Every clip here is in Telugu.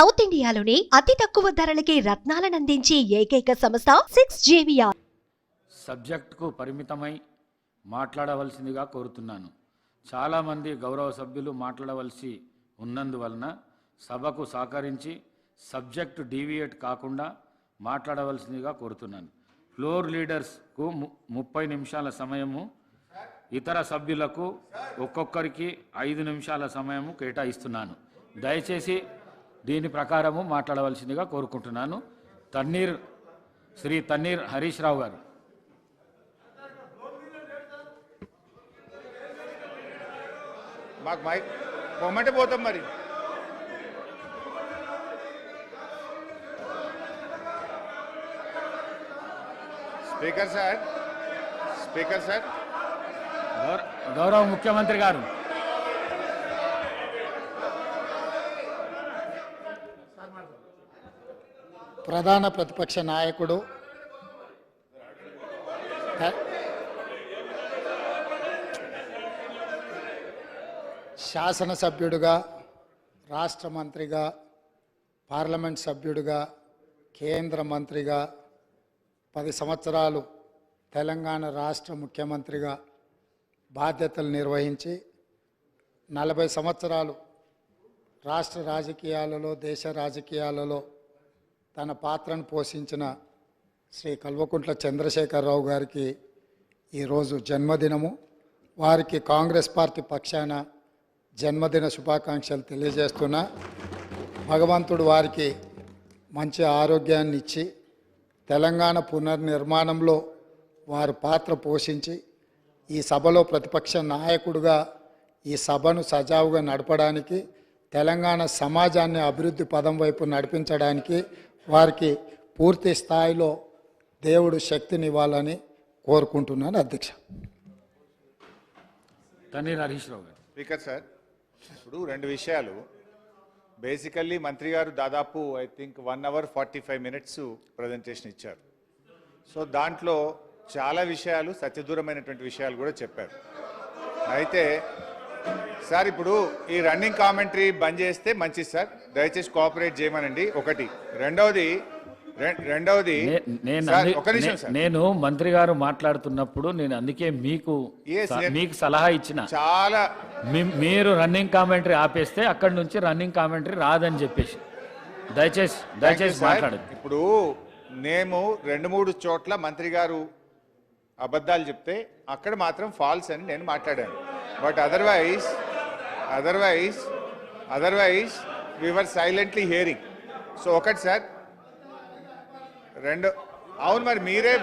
సౌత్ ఇండియాలోని అతి తక్కువ ధరలకి రత్నాలనందించే ఏకైక సంస్థ 6JVR. సబ్జెక్టుకు పరిమితమై మాట్లాడవలసిందిగా కోరుతున్నాను. చాలామంది గౌరవ సభ్యులు మాట్లాడవలసి ఉన్నందువలన సభకు సహకరించి సబ్జెక్టు డీవియేట్ కాకుండా మాట్లాడవలసిందిగా కోరుతున్నాను. ఫ్లోర్ లీడర్స్కు 30 నిమిషాల సమయము, ఇతర సభ్యులకు ఒక్కొక్కరికి 5 నిమిషాల సమయము కేటాయిస్తున్నాను. దయచేసి దీని ప్రకారము మాట్లాడవలసిందిగా కోరుకుంటున్నాను. శ్రీ తన్నీర్ హరీష్ రావు గారు. మాకు మైక్ పొమ్మంటే పోతాం మరి. స్పీకర్ సార్ గౌరవ ముఖ్యమంత్రి గారు. ప్రధాన ప్రతిపక్ష నాయకుడు శాసనసభ్యుడిగా, రాష్ట్ర మంత్రిగా, పార్లమెంట్ సభ్యుడిగా, కేంద్ర మంత్రిగా 10 సంవత్సరాలు తెలంగాణ రాష్ట్ర ముఖ్యమంత్రిగా బాధ్యతలు నిర్వహించి 40 సంవత్సరాలు రాష్ట్ర రాజకీయాలలో, దేశ రాజకీయాలలో తన పాత్రను పోషించిన శ్రీ కల్వకుంట్ల చంద్రశేఖరరావు గారికి ఈరోజు జన్మదినము. వారికి కాంగ్రెస్ పార్టీ పక్షాన జన్మదిన శుభాకాంక్షలు తెలియజేస్తున్నా. భగవంతుడు వారికి మంచి ఆరోగ్యాన్ని ఇచ్చి తెలంగాణ పునర్నిర్మాణంలో వారు పాత్ర పోషించి ఈ సభలో ప్రతిపక్ష నాయకుడిగా ఈ సభను సజావుగా నడపడానికి, తెలంగాణ సమాజాన్ని అభివృద్ధి పదం వైపు నడిపించడానికి వారికి పూర్తి స్థాయిలో దేవుడు శక్తినివ్వాలని కోరుకుంటున్నాను. అధ్యక్ష. తన్నీర్ హరీష్ రావు గారు. స్పీకర్ సార్, ఇప్పుడు 2 విషయాలు. బేసికల్లీ మంత్రి గారు దాదాపు I think 1 hour 45 minutes presentation ఇచ్చారు. సో దాంట్లో చాలా విషయాలు, సత్యదూరమైనటువంటి విషయాలు కూడా చెప్పారు. అయితే సార్ ఇప్పుడు ఈ రన్నింగ్ కామెంటరీ బంద్ చేస్తే మంచిది సార్, దయచేసి కోఆపరేట్ చేయమనండి. ఒకటి. రెండవది ఒక నిమిషం సార్, నేను మంత్రి గారు మాట్లాడుతున్నప్పుడు నేను అందుకే మీకు సలహా ఇచ్చిన, చాలా మీరు రన్నింగ్ కామెంటరీ ఆపేస్తే అక్కడి నుంచి రన్నింగ్ కామెంటరీ రాదని చెప్పేసి దయచేసి మాట్లాడదు. ఇప్పుడు మేము 2-3 చోట్ల మంత్రి గారు అబద్ధాలు చెప్తే అక్కడ మాత్రం ఫాల్స్ అని నేను మాట్లాడాను. But otherwise we were silently hearing. So ఒకటి సార్. అవును మరి మీరే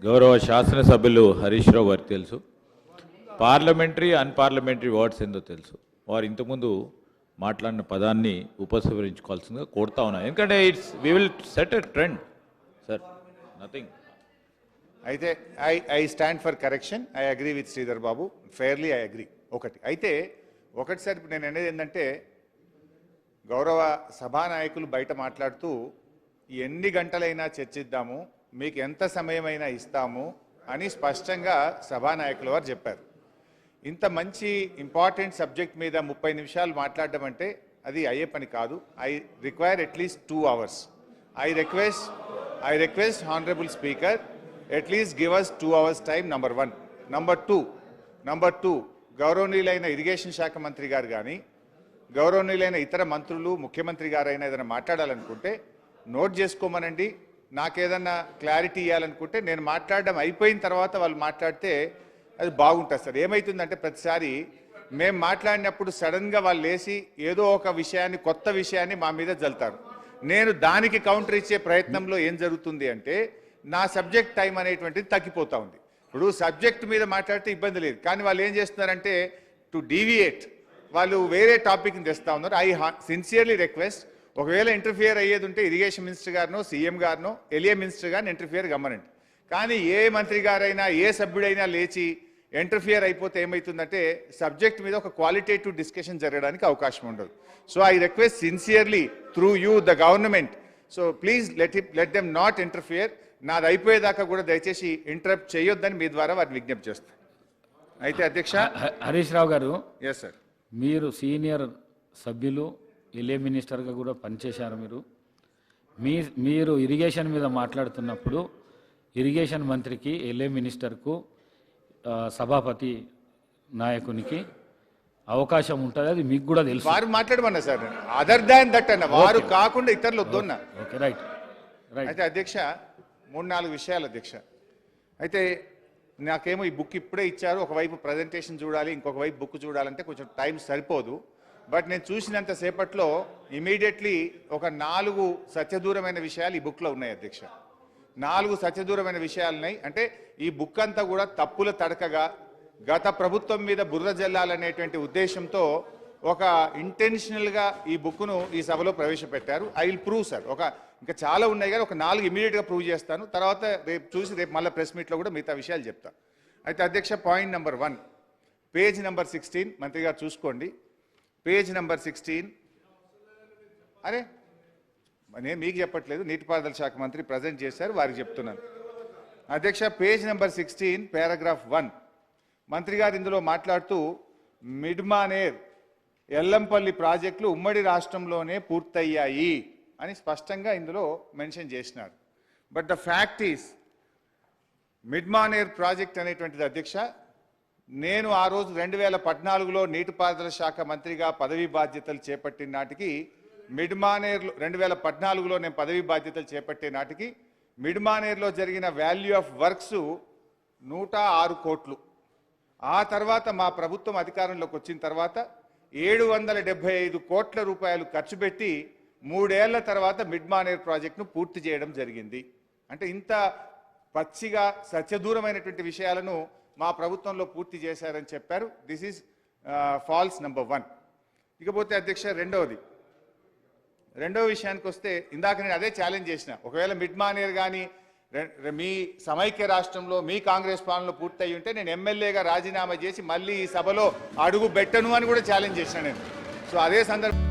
గౌరవ శాసనసభ్యులు హరీష్ రావు గారికి తెలుసు, పార్లమెంటరీ అన్పార్లమెంటరీ వర్డ్స్ ఏందో తెలుసు. వారు ఇంతకుముందు మాట్లాడిన పదాన్ని ఉపసంహరించుకోవాల్సిందిగా కోరుతా ఉన్నా. ఎందుకంటే we will set a trend sir, nothing. అయితే I stand for correction. I agree with Sridhar Babu, fairly I agree. ఒకటి సార్, ఇప్పుడు నేను అనేది ఏంటంటే, గౌరవ సభానాయకులు బయట మాట్లాడుతూ ఎన్ని గంటలైనా చర్చిద్దాము, మీకు ఎంత సమయమైనా ఇస్తాము అని స్పష్టంగా సభానాయకుల వారు చెప్పారు. ఇంత మంచి ఇంపార్టెంట్ సబ్జెక్ట్ మీద 30 నిమిషాలు మాట్లాడడం అంటే అది అయ్యే పని కాదు. I require at least 2 hours. I request honourable speaker, at least give us 2 hours time. Number 1. Number two, గౌరవనీయులైన ఇరిగేషన్ శాఖ మంత్రి గారు కానీ, గౌరవనీయులైన ఇతర మంత్రులు, ముఖ్యమంత్రి గారైనా ఏదైనా మాట్లాడాలనుకుంటే నోట్ చేసుకోమనండి. నాకేదన్నా క్లారిటీ ఇవ్వాలనుకుంటే నేను మాట్లాడడం అయిపోయిన తర్వాత వాళ్ళు మాట్లాడితే అది బాగుంటుంది సార్. ఏమవుతుందంటే ప్రతిసారి మేము మాట్లాడినప్పుడు సడన్గా వాళ్ళు లేచి ఏదో ఒక విషయాన్ని, కొత్త విషయాన్ని మా మీద జల్తారు. నేను దానికి కౌంటర్ ఇచ్చే ప్రయత్నంలో ఏం జరుగుతుంది అంటే నా సబ్జెక్ట్ టైం అనేటువంటిది తగ్గిపోతూ ఉంది. ఇప్పుడు సబ్జెక్ట్ మీద మాట్లాడితే ఇబ్బంది లేదు, కానీ వాళ్ళు ఏం చేస్తున్నారంటే టు డీవియేట్, వాళ్ళు వేరే టాపిక్ని తెస్తూ ఉన్నారు. ఐ సిన్సియర్లీ రిక్వెస్ట్, ఒకవేళ ఇంటర్ఫియర్ అయ్యేది ఉంటే ఇరిగేషన్ మినిస్టర్ గారినో, సీఎం గారినో, ఎలియా మినిస్టర్ గారిని ఇంటర్ఫియర్ గమ్మనండి. కానీ ఏ మంత్రి గారైనా, ఏ సభ్యుడైనా లేచి ఇంటర్ఫియర్ అయిపోతే ఏమవుతుందంటే సబ్జెక్ట్ మీద ఒక క్వాలిటేటివ్ డిస్కషన్ జరగడానికి అవకాశం ఉండదు. So I request sincerely through you the government, so please let them not interfere. నాది అయిపోయేదాకా కూడా దయచేసి ఇంటరప్ట్ చేయొద్దని మీ ద్వారా వారిని విజ్ఞప్తి చేస్తాను. అయితే అధ్యక్ష హరీష్ రావు గారు, ఎస్ సార్, మీరు సీనియర్ సభ్యులు, ఎల్ఏ మినిస్టర్గా కూడా పనిచేశారు. మీరు ఇరిగేషన్ మీద మాట్లాడుతున్నప్పుడు ఇరిగేషన్ మంత్రికి, ఎల్ఏ మినిస్టర్కు, సభాపతి నాయకునికి అవకాశం ఉంటుంది, అది మీకు కూడా తెలుసు. వారు మాట్లాడమన్నా సార్, అదర్ దాన్ దట్ అన్న, వారు కాకుండా ఇతరులు వద్దన్నా. Okay, right right. అయితే అధ్యక్ష 3-4 విషయాలు అధ్యక్ష. అయితే నాకేమో ఈ బుక్ ఇప్పుడే ఇచ్చారు, ఒకవైపు ప్రజెంటేషన్ చూడాలి, ఇంకొక వైపు బుక్ చూడాలంటే కొంచెం టైం సరిపోదు. బట్ నేను చూసినంత సేపట్లో ఇమీడియట్లీ ఒక 4 సత్యదూరమైన విషయాలు ఈ బుక్లో ఉన్నాయి అధ్యక్ష. 4 సత్యదూరమైన విషయాలు ఉన్నాయి. అంటే ఈ బుక్ అంతా కూడా తప్పుల తడకగా గత ప్రభుత్వం మీద బుర్ర జల్లాలనేటువంటి ఉద్దేశంతో ఒక ఇంటెన్షనల్గా ఈ బుక్ను ఈ సభలో ప్రవేశపెట్టారు. I will prove sir. ఇంకా చాలా ఉన్నాయి కానీ ఒక 4 ఇమీడియట్గా ప్రూవ్ చేస్తాను. తర్వాత రేపు మళ్ళీ ప్రెస్ మీట్లో కూడా మిగతా విషయాలు చెప్తాను. అయితే అధ్యక్ష, పాయింట్ నెంబర్ 1, పేజ్ నెంబర్ 16 మంత్రి గారు చూసుకోండి. Page number 16. అరే నేను మీకు చెప్పట్లేదు, నీటిపారుదల శాఖ మంత్రి ప్రజెంట్ చేశారు, వారికి చెప్తున్నాను. అధ్యక్ష, పేజ్ నెంబర్ 16 పారాగ్రాఫ్ 1 మంత్రి గారు ఇందులో మాట్లాడుతూ మిడ్మానేర్, ఎల్లంపల్లి ప్రాజెక్టులు ఉమ్మడి రాష్ట్రంలోనే పూర్తయ్యాయి అని స్పష్టంగా ఇందులో మెన్షన్ చేసినారు. But the fact is Mid Manair project అనేటువంటిది అధ్యక్ష, నేను ఆ రోజు 2014లో నీటిపారుదల శాఖ మంత్రిగా పదవీ బాధ్యతలు చేపట్టిన నాటికి మిడ్మానేర్లో 2014లో నేను పదవీ బాధ్యతలు చేపట్టే నాటికి మిడ్మానేర్లో జరిగిన వాల్యూ ఆఫ్ వర్క్స్ 106 కోట్లు. ఆ తర్వాత మా ప్రభుత్వం అధికారంలోకి వచ్చిన తర్వాత 775 కోట్ల రూపాయలు ఖర్చు పెట్టి 3 ఏళ్ల తర్వాత మిడ్మానేర్ ప్రాజెక్టును పూర్తి చేయడం జరిగింది. అంటే ఇంత పచ్చిగా సత్యదూరమైనటువంటి విషయాలను మా ప్రభుత్వంలో పూర్తి చేశారని చెప్పారు. This is false number 1. ఇకపోతే అధ్యక్ష, రెండవ విషయానికి వస్తే, ఇందాక నేను అదే ఛాలెంజ్ చేసిన, ఒకవేళ మిడ్మానేర్ కానీ మీ సమైక్య రాష్ట్రంలో మీ కాంగ్రెస్ పాలనలో పూర్తయి ఉంటే నేను ఎమ్మెల్యేగా రాజీనామా చేసి మళ్ళీ ఈ సభలో అడుగు పెట్టను అని కూడా ఛాలెంజ్ చేసిన నేను. సో అదే సందర్భం